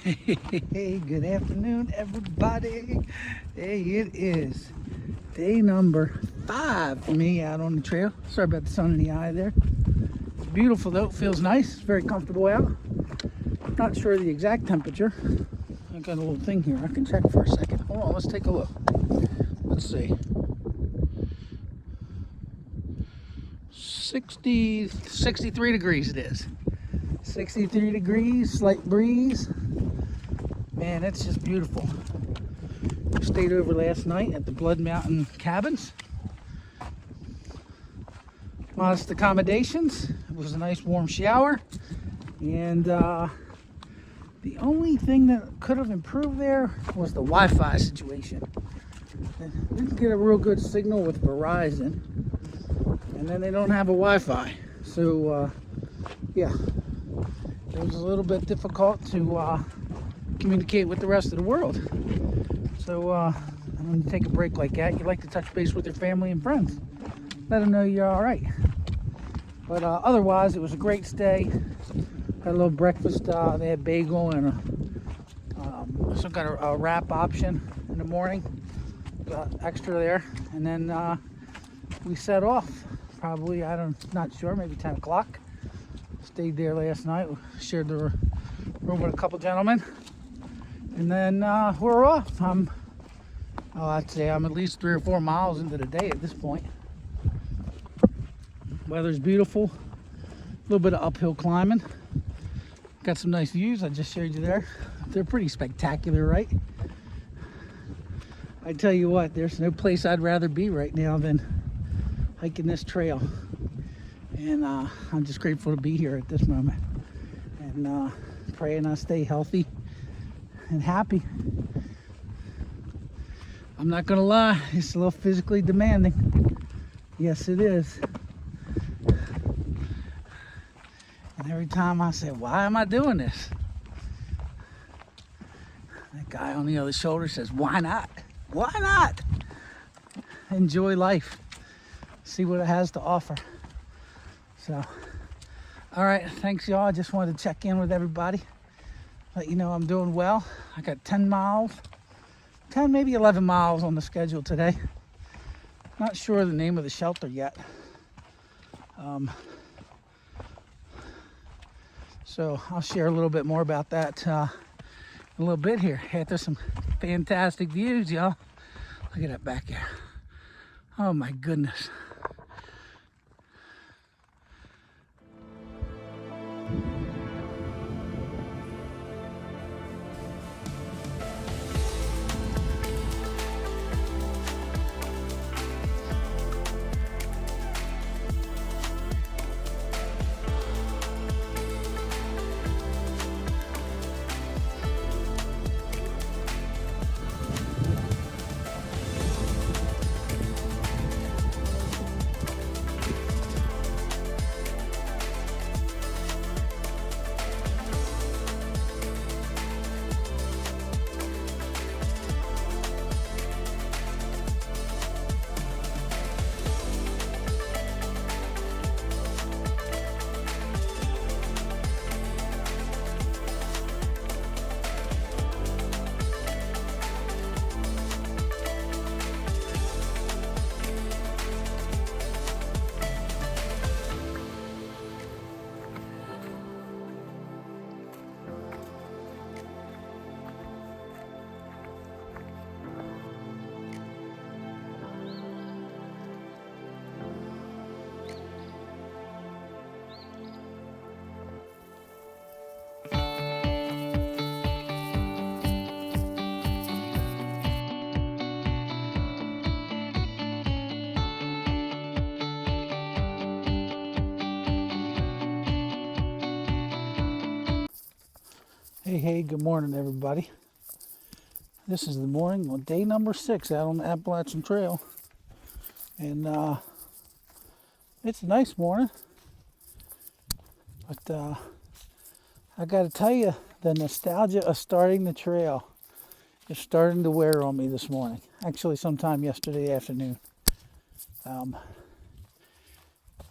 Hey, good afternoon, everybody. Hey, it is day number 5 for me out on the trail. Sorry about the sun in the eye there. It's beautiful though, it feels nice, it's very comfortable out. Not sure the exact temperature. I got a little thing here, I can check for a second. Hold on, let's take a look. Let's see. 63 degrees it is. 63 degrees, slight breeze. Man, it's just beautiful. We stayed over last night at the Blood Mountain Cabins. Modest accommodations. It was a nice warm shower. And the only thing that could have improved there was the Wi-Fi situation. We didn't get a real good signal with Verizon. And then they don't have a Wi-Fi. So, yeah. It was a little bit difficult to communicate with the rest of the world. So when you take a break like that, you like to touch base with your family and friends. Let them know you're all right. But otherwise, it was a great stay. Had a little breakfast. They had bagel and also got a wrap option in the morning. Got extra there, and then we set off. Probably not sure, maybe 10 o'clock. Stayed there last night. Shared the room with a couple gentlemen. And then we're off. I'd say I'm at least 3 or 4 miles into the day at this point. Weather's beautiful. A little bit of uphill climbing. Got some nice views I just showed you there. They're pretty spectacular, right? I tell you what, there's no place I'd rather be right now than hiking this trail. And I'm just grateful to be here at this moment. And praying I stay healthy and happy. I'm not gonna lie, it's a little physically demanding. Yes, it is. And every time I say, why am I doing this? That guy on the other shoulder says, why not? Why not? Enjoy life. See what it has to offer. So, all right, thanks y'all. I just wanted to check in with everybody. Let you know I'm doing well. I got 10 miles, 10, maybe 11 miles on the schedule today. Not sure the name of the shelter yet. So I'll share a little bit more about that in a little bit here. Hey, there's some fantastic views, y'all. Look at that back there. Oh my goodness. Hey, good morning, everybody. This is the morning on day number 6 out on the Appalachian Trail. And it's a nice morning. But I got to tell you, the nostalgia of starting the trail is starting to wear on me this morning. Actually, sometime yesterday afternoon.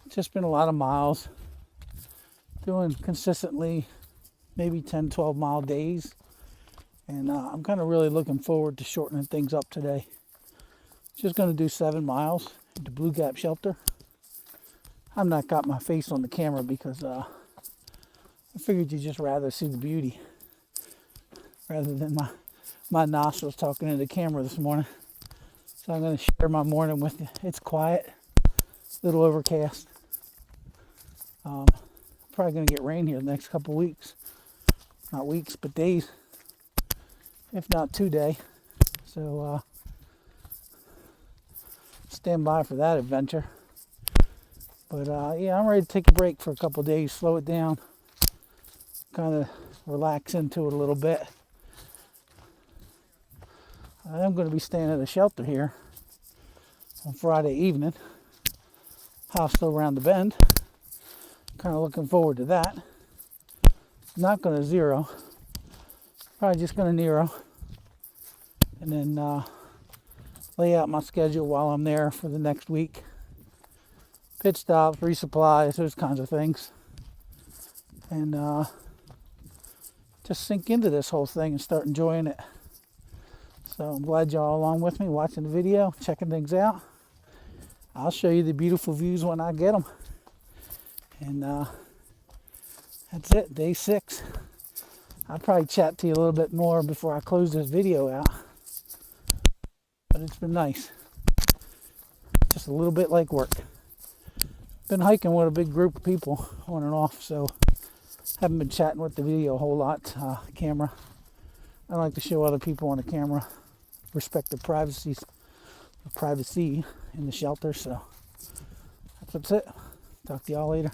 Just been a lot of miles. Doing consistently maybe 10, 12 mile days. And I'm kind of really looking forward to shortening things up today. Just going to do 7 miles to Blue Gap Shelter. I've not got my face on the camera because I figured you'd just rather see the beauty rather than my nostrils talking into the camera this morning. So I'm going to share my morning with you. It's quiet, a little overcast. Probably going to get rain here the next couple weeks. Not weeks, but days. If not 2 days. So stand by for that adventure. But yeah, I'm ready to take a break for a couple of days, slow it down, kind of relax into it a little bit. I am going to be staying at a shelter here on Friday evening. House still around the bend. Kind of looking forward to that. Not going to zero. Probably just going to Nero. And then lay out my schedule while I'm there for the next week. Pit stops, resupplies, those kinds of things. And just sink into this whole thing and start enjoying it. So I'm glad y'all along with me watching the video, checking things out. I'll show you the beautiful views when I get them. And that's it, day 6. I'll probably chat to you a little bit more before I close this video out. But it's been nice. Just a little bit like work. Been hiking with a big group of people on and off, so haven't been chatting with the video a whole lot. Camera. I like to show other people on the camera. Respect their privacy in the shelter, so that's it. Talk to y'all later.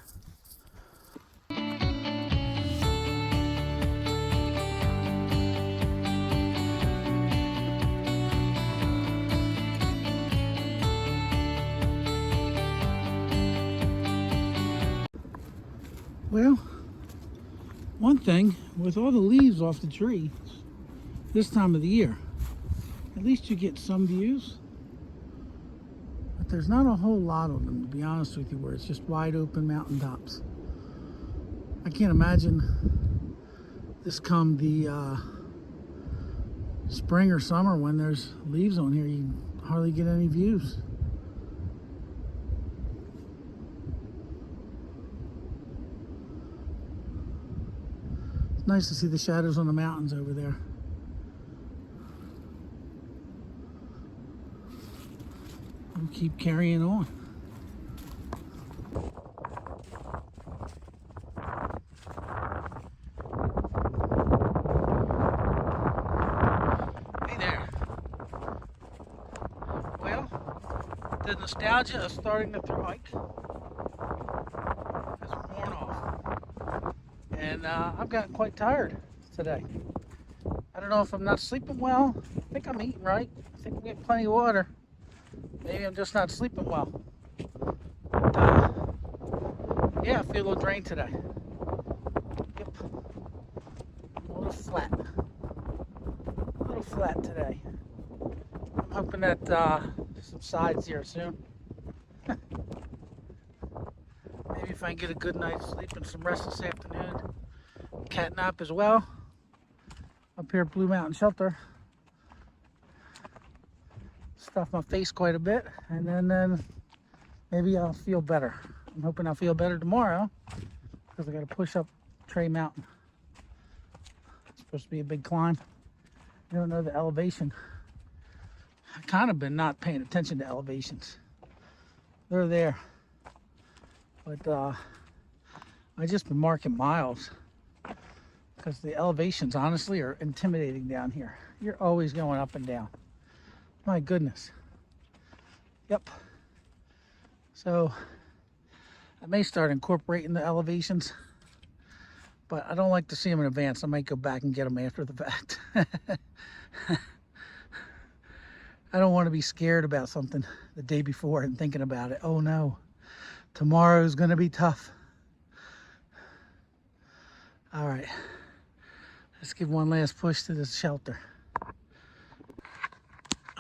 Well, one thing, with all the leaves off the tree this time of the year, at least you get some views. But there's not a whole lot of them, to be honest with you, where it's just wide open mountaintops. I can't imagine this come the spring or summer when there's leaves on here, you hardly get any views. It's nice to see the shadows on the mountains over there. We'll keep carrying on. Hey there. Well, the nostalgia of starting the thru hike has worn off. And I've gotten quite tired today. I don't know if I'm not sleeping well. I think I'm eating right. I think I'm getting plenty of water. Maybe I'm just not sleeping well. But, yeah, I feel a little drained today. Yep. A little flat. A little flat today. I'm hoping that subsides here soon. Maybe if I can get a good night's sleep and some rest this afternoon. Cat nap as well. Up here at Blue Mountain Shelter. Stuff my face quite a bit, and then maybe I'll feel better. I'm hoping I'll feel better tomorrow because I got to push up Tray Mountain. It's supposed to be a big climb. I don't know the elevation. I've kind of been not paying attention to elevations. They're there, but I just been marking miles because the elevations honestly are intimidating down here. You're always going up and down. My goodness. Yep. So I may start incorporating the elevations, but I don't like to see them in advance. I might go back and get them after the fact. I don't want to be scared about something the day before and thinking about it. Oh no, tomorrow's going to be tough. All right, let's give one last push to this shelter.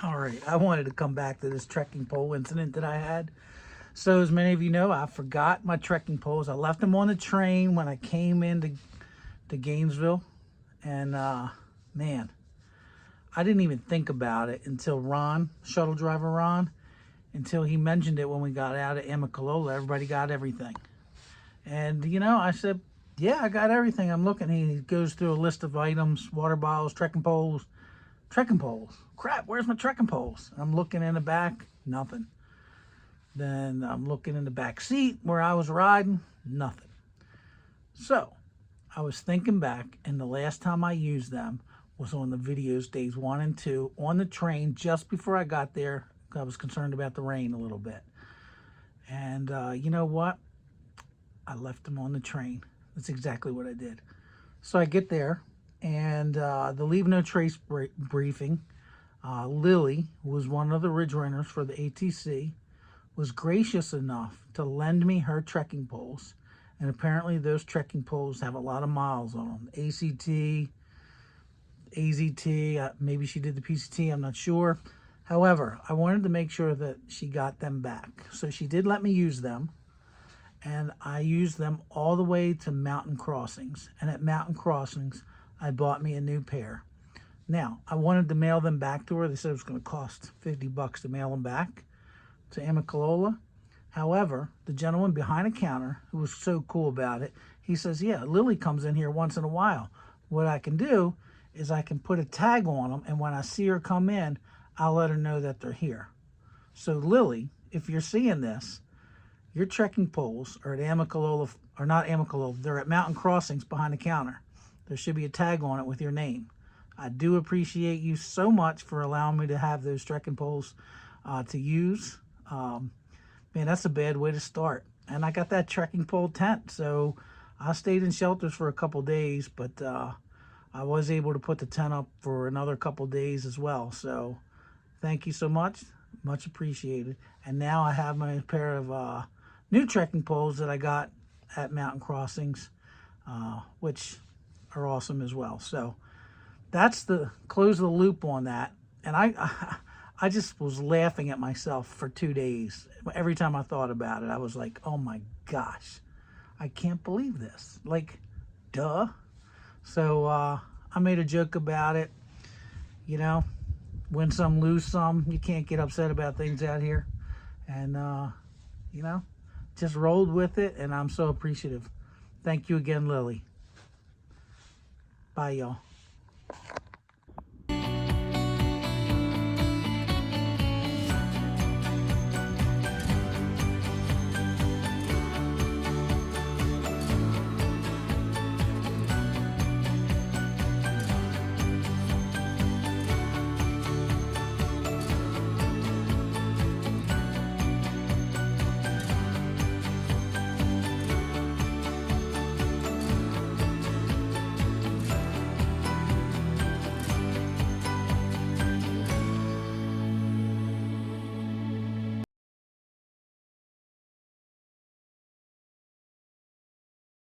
All right, I wanted to come back to this trekking pole incident that I had. So as many of you know, I forgot my trekking poles. I left them on the train when I came into Gainesville. And man, I didn't even think about it until Ron, shuttle driver Ron, until he mentioned it when we got out of Amicalola. Everybody got everything. And, you know, I said, yeah, I got everything. I'm looking. He goes through a list of items, water bottles, trekking poles. Trekking poles. Crap, where's my trekking poles? I'm looking in the back, nothing. Then I'm looking in the back seat where I was riding, nothing. So I was thinking back, and the last time I used them was on the videos days 1 and 2 on the train just before I got there. I was concerned about the rain a little bit. And you know what? I left them on the train. That's exactly what I did. So I get there, and the Leave No Trace briefing, Lily, who was one of the ridge runners for the ATC, was gracious enough to lend me her trekking poles. And apparently those trekking poles have a lot of miles on them. ACT, AZT, maybe she did the PCT, I'm not sure. However, I wanted to make sure that she got them back. So she did let me use them. And I used them all the way to Mountain Crossings. And at Mountain Crossings, I bought me a new pair. Now, I wanted to mail them back to her. They said it was going to cost $50 to mail them back to Amicalola. However, the gentleman behind the counter, who was so cool about it, he says, yeah, Lily comes in here once in a while. What I can do is I can put a tag on them, and when I see her come in, I'll let her know that they're here. So Lily, if you're seeing this, your trekking poles are at Amicalola, or not Amicalola, they're at Mountain Crossings behind the counter. There should be a tag on it with your name. I do appreciate you so much for allowing me to have those trekking poles to use. Man, that's a bad way to start. And I got that trekking pole tent, so I stayed in shelters for a couple days, but I was able to put the tent up for another couple days as well. So thank you so much. Much appreciated. And now I have my pair of new trekking poles that I got at Mountain Crossings, which are awesome as well. So that's the close of the loop on that. And I just was laughing at myself for 2 days. Every time I thought about it, I was like, oh my gosh, I can't believe this. Like, duh. So I made a joke about it. You know, win some, lose some. You can't get upset about things out here. And, you know, just rolled with it, and I'm so appreciative. Thank you again, Lily. Bye, y'all.